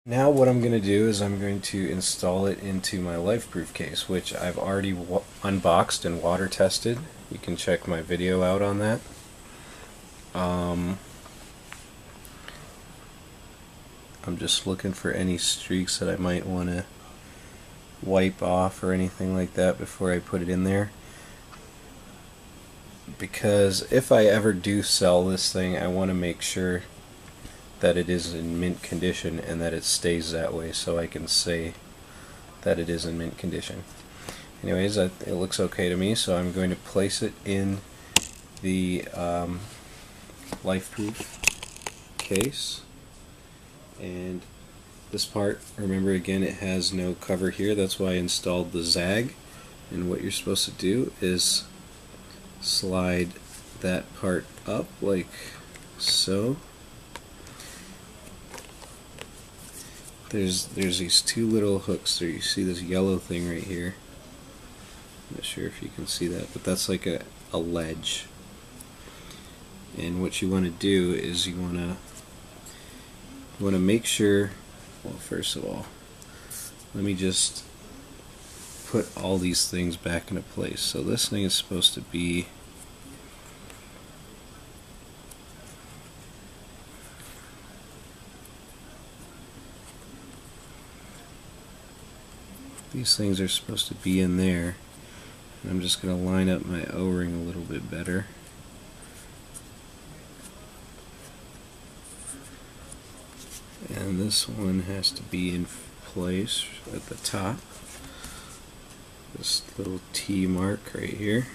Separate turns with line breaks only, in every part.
Now what I'm going to do is I'm going to install it into my Lifeproof case, which I've already unboxed and water tested. You can check my video out on that. I'm just looking for any streaks that I might want to wipe off or anything like that before I put it in there. Because if I ever do sell this thing, I want to make sure that it is in mint condition and that it stays that way, so I can say that it is in mint condition. Anyways, it looks okay to me, so I'm going to place it in the Lifeproof case. And this part, remember again, it has no cover here. That's why I installed the zagg. And what you're supposed to do is slide that part up like so. There's these two little hooks there. You see this yellow thing right here. I'm not sure if you can see that, but that's like a ledge. And what you want to do is you want to make sure, well, first of all, let me just put all these things back into place. So this thing is supposed to be these things are supposed to be in there, and I'm just going to line up my O-ring a little bit better. And this one has to be in place at the top. This little T mark right here.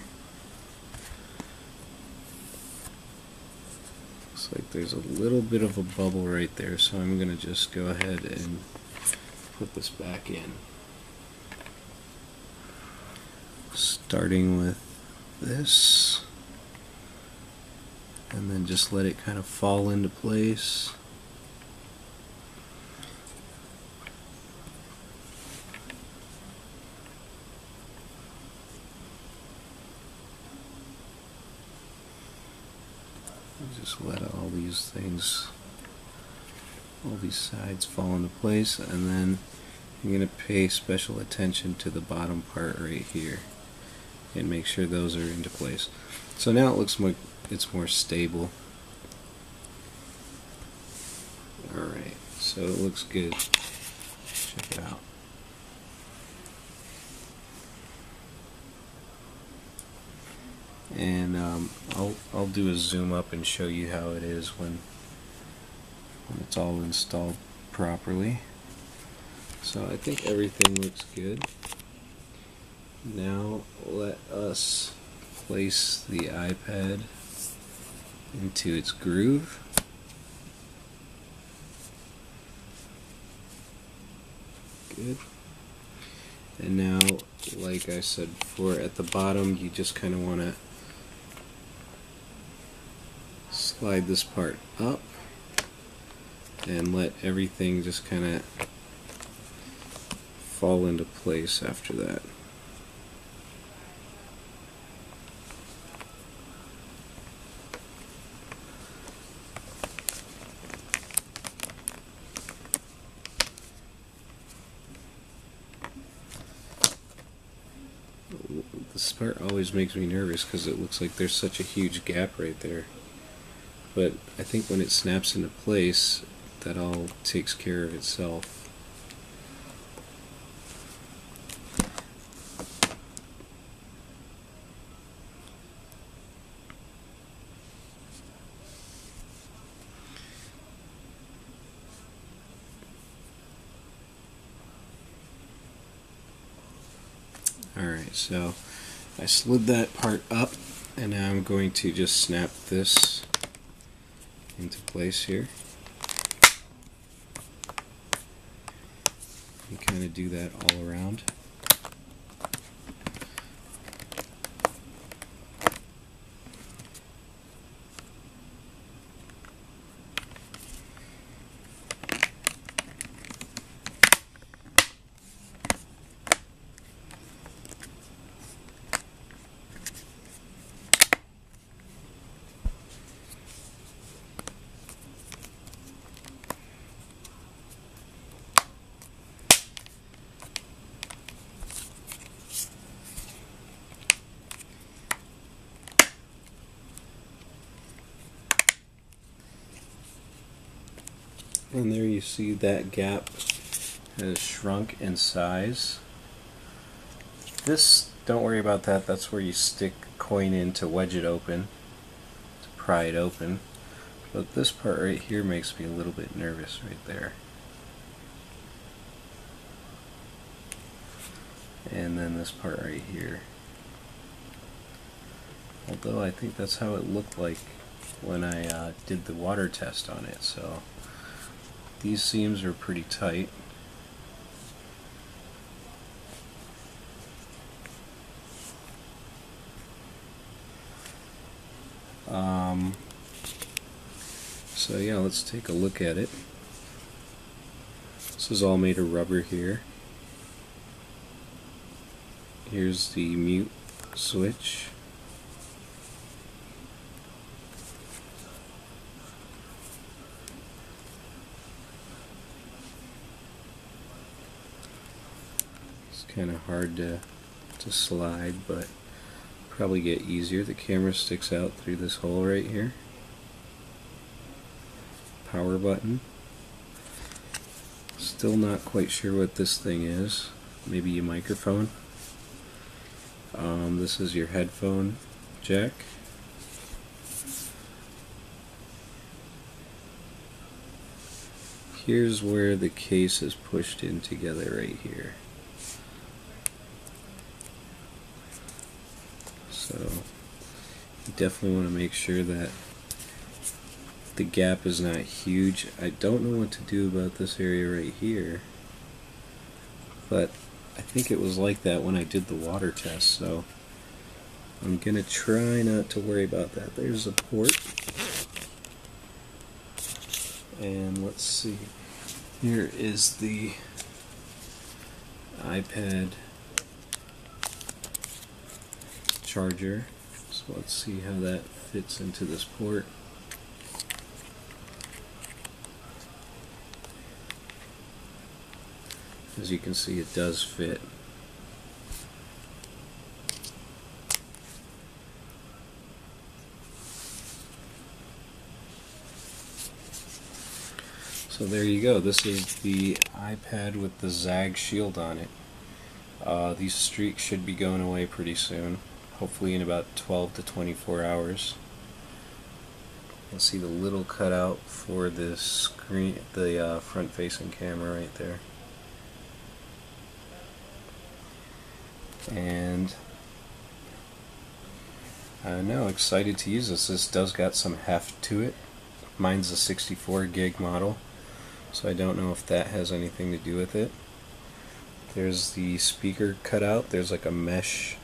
Looks like there's a little bit of a bubble right there, so I'm going to just go ahead and put this back in. Starting with this, and then just let it kind of fall into place. Just let all these things, all these sides fall into place, and then I'm going to pay special attention to the bottom part right here and make sure those are into place. So now it looks like it's more stable. Alright, so it looks good. Check it out. And I'll do a zoom up and show you how it is when it's all installed properly. So I think everything looks good. Now let us place the iPad into its groove. Good. And now, like I said before, at the bottom you just kind of want to slide this part up and let everything just kind of fall into place after that. This part always makes me nervous because it looks like there's such a huge gap right there. But I think when it snaps into place, that all takes care of itself. Alright, so I slid that part up, and now I'm going to just snap this into place here. And kind of do that all around. And there you see that gap has shrunk in size. This, don't worry about that, that's where you stick coin in to wedge it open, to pry it open. But this part right here makes me a little bit nervous right there. And then this part right here. Although I think that's how it looked like when I did the water test on it. So these seams are pretty tight. So yeah, let's take a look at it. This is all made of rubber here. Here's the mute switch. It's kind of hard to slide, but probably get easier. The camera sticks out through this hole right here. Power button. Still not quite sure what this thing is. Maybe a microphone. This is your headphone jack. Here's where the case is pushed in together right here. So you definitely want to make sure that the gap is not huge. I don't know what to do about this area right here, but I think it was like that when I did the water test, so I'm gonna try not to worry about that. There's a port, and let's see, here is the iPad charger, so let's see how that fits into this port. As you can see, it does fit. So there you go. This is the iPad with the zagg shield on it. These streaks should be going away pretty soon, hopefully in about 12 to 24 hours. You can see the little cutout for the screen, the front-facing camera right there. And I'm now excited to use this. This does got some heft to it. Mine's a 64 gig model, so I don't know if that has anything to do with it. There's the speaker cutout. There's like a mesh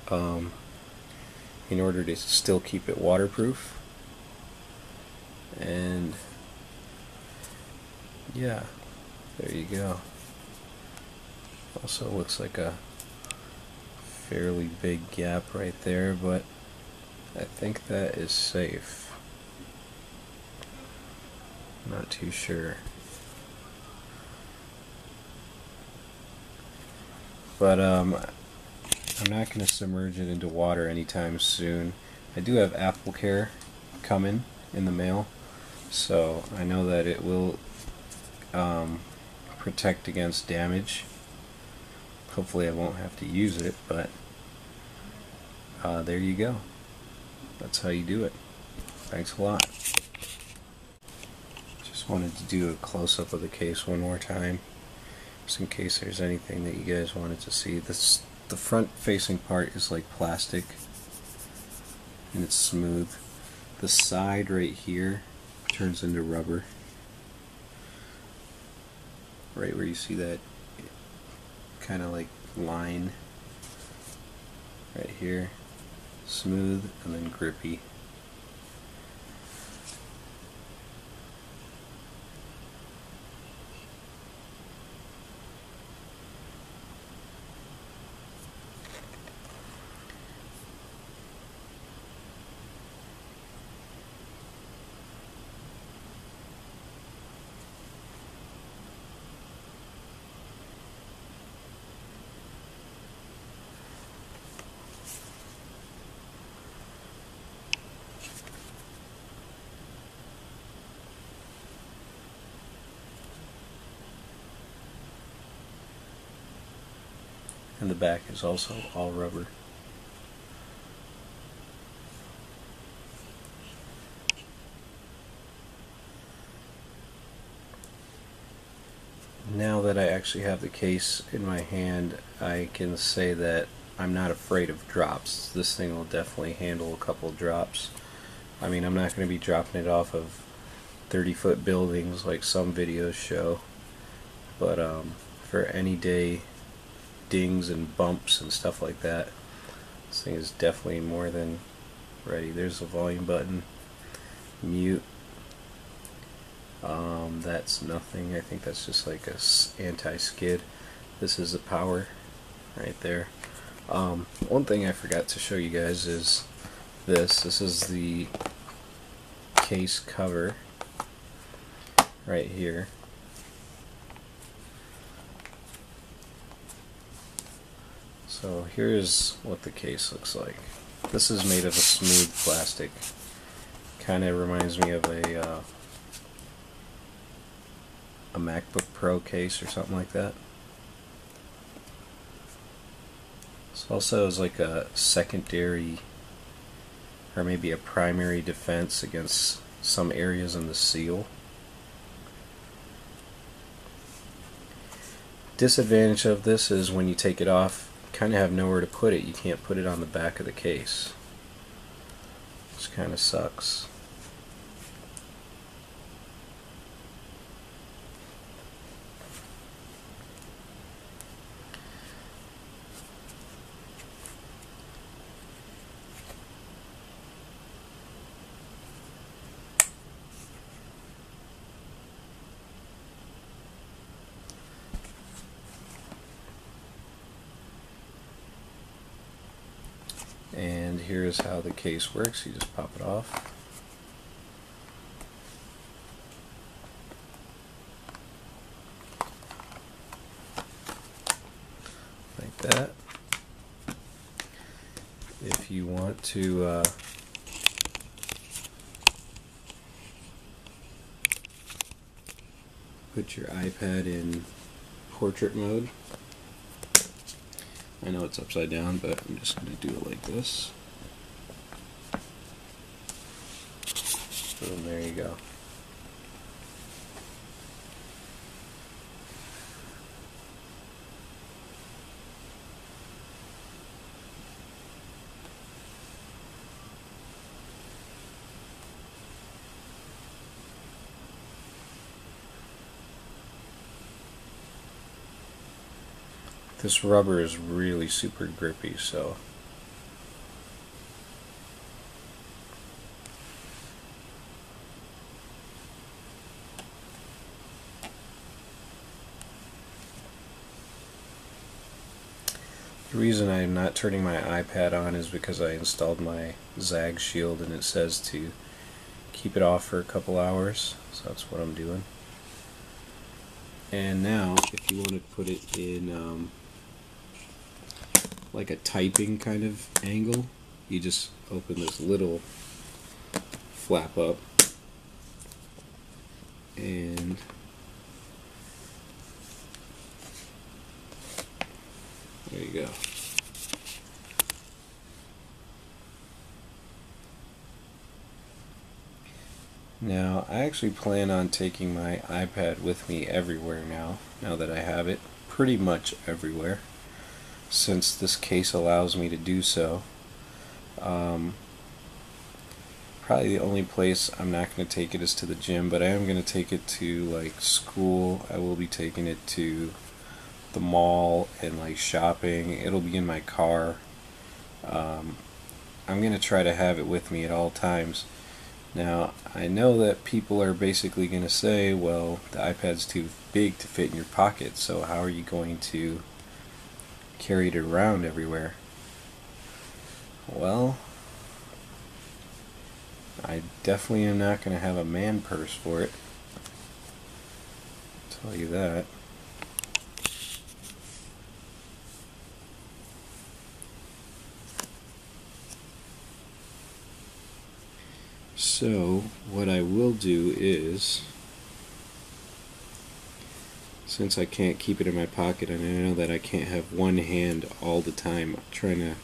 in order to still keep it waterproof. And yeah, there you go. Also looks like a fairly big gap right there, but I think that is safe. I'm not too sure. But I'm not going to submerge it into water anytime soon. I do have Apple Care coming in the mail, so I know that it will protect against damage. Hopefully I won't have to use it, but there you go. That's how you do it. Thanks a lot. Just wanted to do a close-up of the case one more time, just in case there's anything that you guys wanted to see. The front-facing part is like plastic, and it's smooth. The side right here turns into rubber. Right where you see that kind of like line right here, smooth and then grippy. and the back is also all rubber. Now that I actually have the case in my hand, I can say that I'm not afraid of drops. This thing will definitely handle a couple drops. I mean, I'm not going to be dropping it off of 30-foot buildings like some videos show, but for any day dings and bumps and stuff like that, this thing is definitely more than ready. There's the volume button, mute. That's nothing. I think that's just like a anti-skid. This is the power right there. One thing I forgot to show you guys is this. This is the case cover right here. So here's what the case looks like. This is made of a smooth plastic. Kind of reminds me of a MacBook Pro case or something like that. This also is like a secondary or maybe a primary defense against some areas in the seal. Disadvantage of this is when you take it off, you kind of have nowhere to put it. You can't put it on the back of the case, which kind of sucks. And here's how the case works. You just pop it off. Like that. If you want to put your iPad in portrait mode, I know it's upside down, but I'm just going to do it like this. Boom, there you go. This rubber is really super grippy, so the reason I'm not turning my iPad on is because I installed my zagg shield and it says to keep it off for a couple hours, so that's what I'm doing. And now if you want to put it in like a typing kind of angle, you just open this little flap up and there you go. Now I actually plan on taking my iPad with me everywhere now that I have it pretty much everywhere, since this case allows me to do so. Probably the only place I'm not going to take it is to the gym, but I am going to take it to like school. I will be taking it to the mall and like shopping. It'll be in my car. I'm going to try to have it with me at all times. Now I know that people are basically going to say, well, the iPad's too big to fit in your pocket, so how are you going to carry it around everywhere? Well, I definitely am not going to have a man purse for it, I'll tell you that. So what I will do is since I can't keep it in my pocket, and I know that I can't have one hand all the time trying to,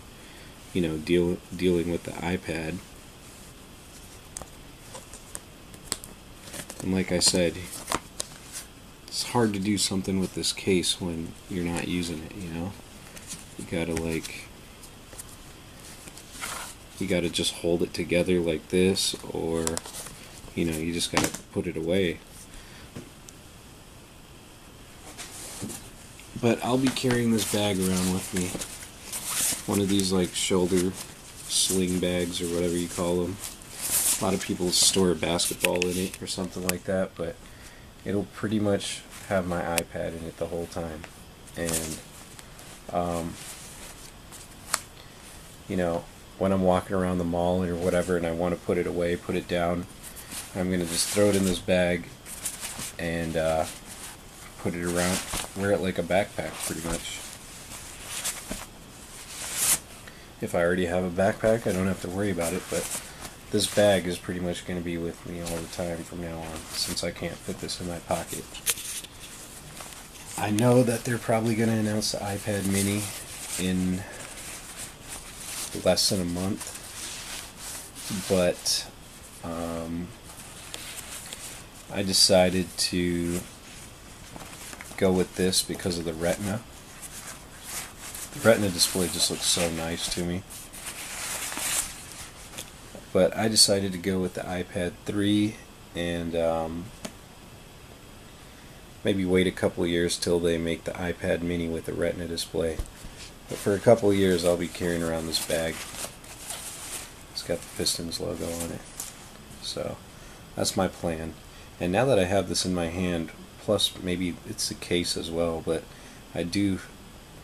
you know, dealing with the iPad. And like I said, it's hard to do something with this case when you're not using it, you know? You gotta just hold it together like this, or, you know, you just gotta put it away. But I'll be carrying this bag around with me. One of these like shoulder sling bags or whatever you call them. A lot of people store a basketball in it or something like that, but it'll pretty much have my iPad in it the whole time. And you know, when I'm walking around the mall or whatever and I want to put it away, put it down, I'm gonna just throw it in this bag and put it around, wear it like a backpack pretty much. If I already have a backpack, I don't have to worry about it, but this bag is pretty much going to be with me all the time from now on, since I can't fit this in my pocket. I know that they're probably going to announce the iPad mini in less than a month, but I decided to go with this because of the Retina. The Retina display just looks so nice to me. But I decided to go with the iPad 3 and maybe wait a couple of years till they make the iPad mini with the Retina display. But for a couple of years I'll be carrying around this bag. It's got the Pistons logo on it. So that's my plan. And now that I have this in my hand, plus maybe it's the case as well, but I do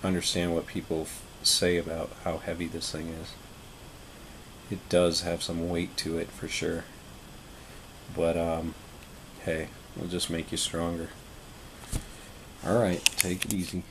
understand what people say about how heavy this thing is. It does have some weight to it for sure, but hey, it'll just make you stronger. Alright, take it easy.